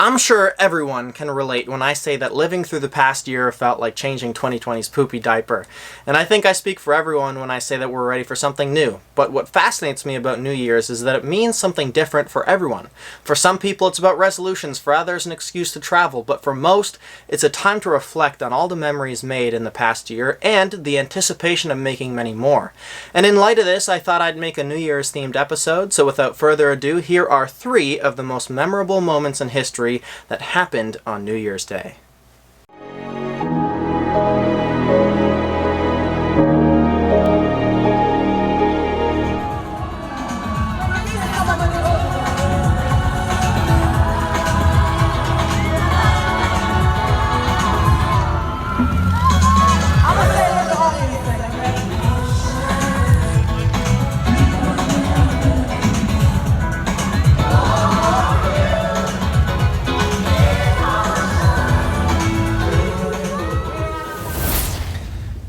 I'm sure everyone can relate when I say that living through the past year felt like changing 2020's poopy diaper. And I think I speak for everyone when I say that we're ready for something new. But what fascinates me about New Year's is that it means something different for everyone. For some people it's about resolutions, for others an excuse to travel, but for most it's a time to reflect on all the memories made in the past year and the anticipation of making many more. And in light of this, I thought I'd make a New Year's themed episode, so without further ado, here are 3 of the most memorable moments in history that happened on New Year's Day.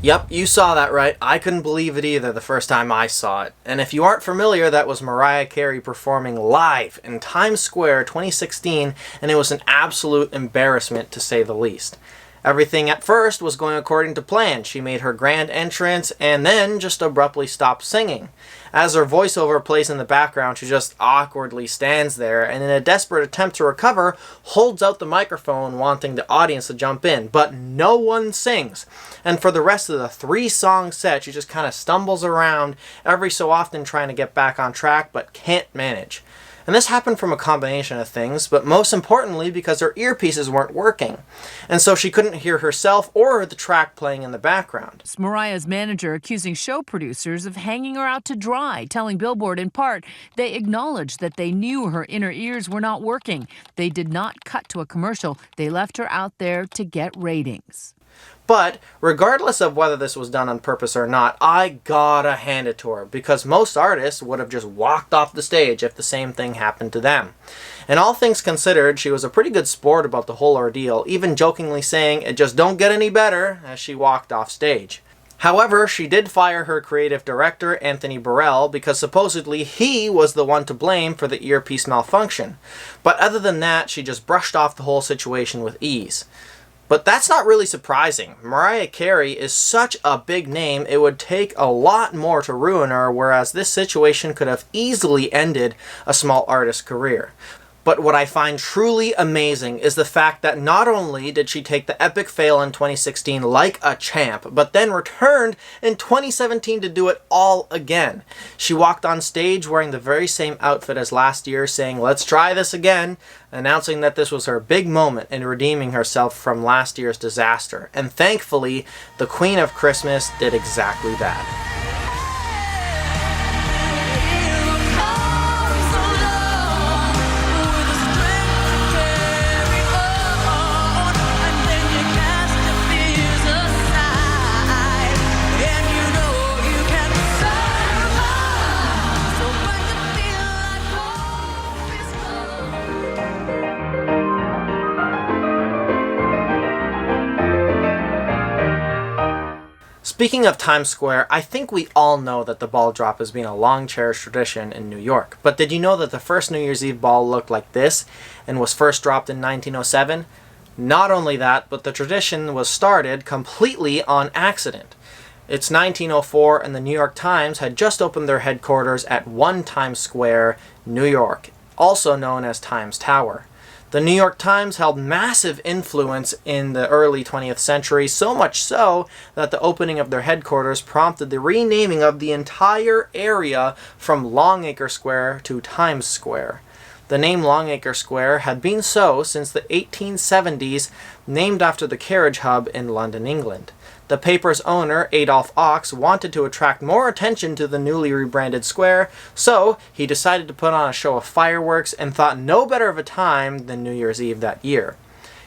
Yep, you saw that right. I couldn't believe it either the first time I saw it. And if you aren't familiar, that was Mariah Carey performing live in Times Square 2016, and it was an absolute embarrassment to say the least. Everything at first was going according to plan. She made her grand entrance and then just abruptly stopped singing. As her voiceover plays in the background, she just awkwardly stands there and in a desperate attempt to recover, holds out the microphone wanting the audience to jump in, but no one sings. And for the rest of the 3-song set, she just kind of stumbles around every so often trying to get back on track, but can't manage. And this happened from a combination of things, but most importantly because her earpieces weren't working. And so she couldn't hear herself or the track playing in the background. It's Mariah's manager accusing show producers of hanging her out to dry, telling Billboard in part they acknowledged that they knew her inner ears were not working. They did not cut to a commercial. They left her out there to get ratings. But regardless of whether this was done on purpose or not, I gotta hand it to her, because most artists would have just walked off the stage if the same thing happened to them. And all things considered, she was a pretty good sport about the whole ordeal, even jokingly saying it just don't get any better as she walked off stage. However, she did fire her creative director, Anthony Burrell, because supposedly he was the one to blame for the earpiece malfunction. But other than that, she just brushed off the whole situation with ease. But that's not really surprising. Mariah Carey is such a big name, it would take a lot more to ruin her, whereas this situation could have easily ended a small artist's career. But what I find truly amazing is the fact that not only did she take the epic fail in 2016 like a champ, but then returned in 2017 to do it all again. She walked on stage wearing the very same outfit as last year, saying, "Let's try this again," announcing that this was her big moment in redeeming herself from last year's disaster. And thankfully, the Queen of Christmas did exactly that. Speaking of Times Square, I think we all know that the ball drop has been a long-cherished tradition in New York. But did you know that the first New Year's Eve ball looked like this and was first dropped in 1907? Not only that, but the tradition was started completely on accident. It's 1904 and the New York Times had just opened their headquarters at 1 Times Square, New York, also known as Times Tower. The New York Times held massive influence in the early 20th century, so much so that the opening of their headquarters prompted the renaming of the entire area from Longacre Square to Times Square. The name Longacre Square had been so since the 1870s, named after the carriage hub in London, England. The paper's owner, Adolph Ox, wanted to attract more attention to the newly rebranded square, so he decided to put on a show of fireworks and thought no better of a time than New Year's Eve that year.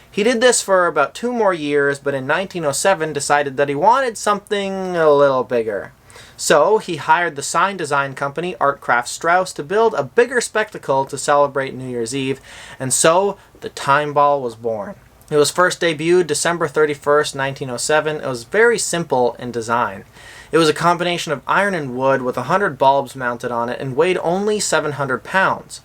He did this for about 2 more years, but in 1907 decided that he wanted something a little bigger. So he hired the sign design company Artcraft Strauss to build a bigger spectacle to celebrate New Year's Eve, and so the Time Ball was born. It was first debuted December 31st, 1907. It was very simple in design. It was a combination of iron and wood with 100 bulbs mounted on it and weighed only 700 pounds.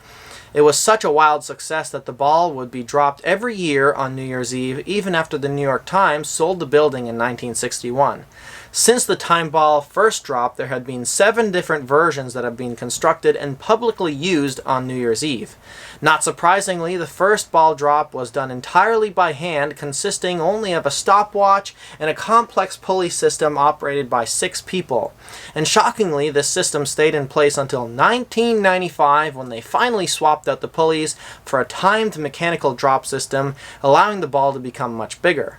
It was such a wild success that the ball would be dropped every year on New Year's Eve, even after the New York Times sold the building in 1961. Since the time ball first dropped, there had been 7 different versions that have been constructed and publicly used on New Year's Eve. Not surprisingly, the first ball drop was done entirely by hand, consisting only of a stopwatch and a complex pulley system operated by 6 people. And shockingly, this system stayed in place until 1995, when they finally swapped out the pulleys for a timed mechanical drop system, allowing the ball to become much bigger.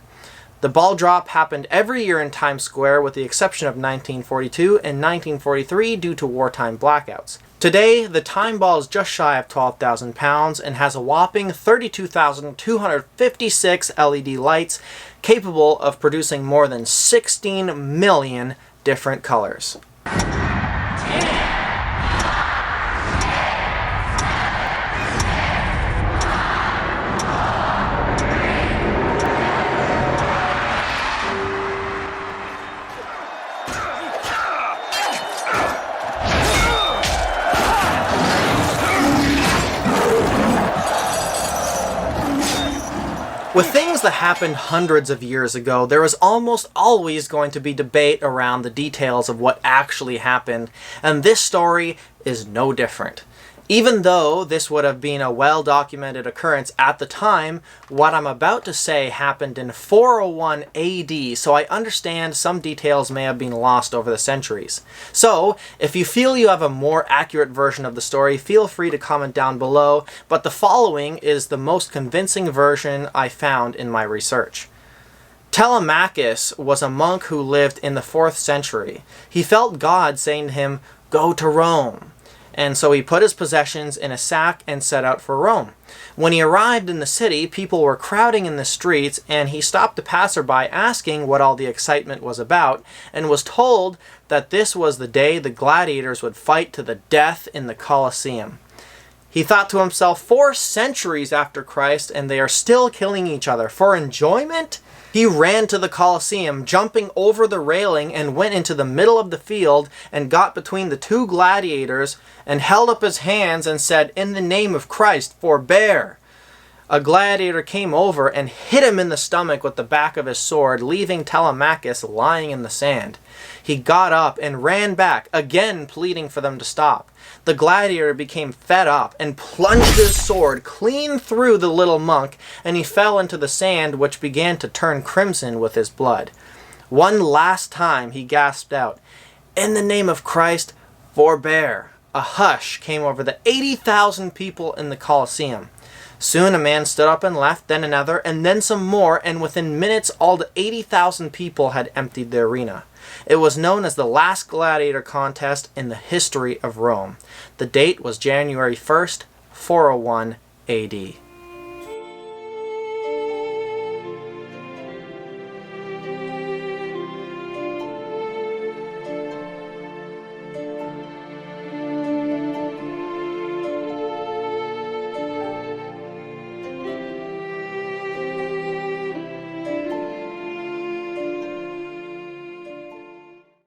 The ball drop happened every year in Times Square with the exception of 1942 and 1943 due to wartime blackouts. Today, the time ball is just shy of 12,000 pounds and has a whopping 32,256 LED lights capable of producing more than 16 million different colors. With things that happened hundreds of years ago, there is almost always going to be debate around the details of what actually happened, and this story is no different. Even though this would have been a well-documented occurrence at the time, what I'm about to say happened in 401 AD, so I understand some details may have been lost over the centuries. So, if you feel you have a more accurate version of the story, feel free to comment down below, but the following is the most convincing version I found in my research. Telemachus was a monk who lived in the 4th century. He felt God saying to him, "Go to Rome." And so he put his possessions in a sack and set out for Rome. When he arrived in the city, people were crowding in the streets, and he stopped a passerby asking what all the excitement was about, and was told that this was the day the gladiators would fight to the death in the Colosseum. He thought to himself, 4 centuries after Christ, and they are still killing each other for enjoyment? He ran to the Colosseum, jumping over the railing, and went into the middle of the field and got between the 2 gladiators and held up his hands and said, "In the name of Christ, forbear." A gladiator came over and hit him in the stomach with the back of his sword, leaving Telemachus lying in the sand. He got up and ran back, again pleading for them to stop. The gladiator became fed up and plunged his sword clean through the little monk, and he fell into the sand, which began to turn crimson with his blood. One last time he gasped out, "In the name of Christ, forbear." A hush came over the 80,000 people in the Colosseum. Soon a man stood up and left, then another, and then some more, and within minutes all the 80,000 people had emptied the arena. It was known as the last gladiator contest in the history of Rome. The date was January 1st, 401 AD.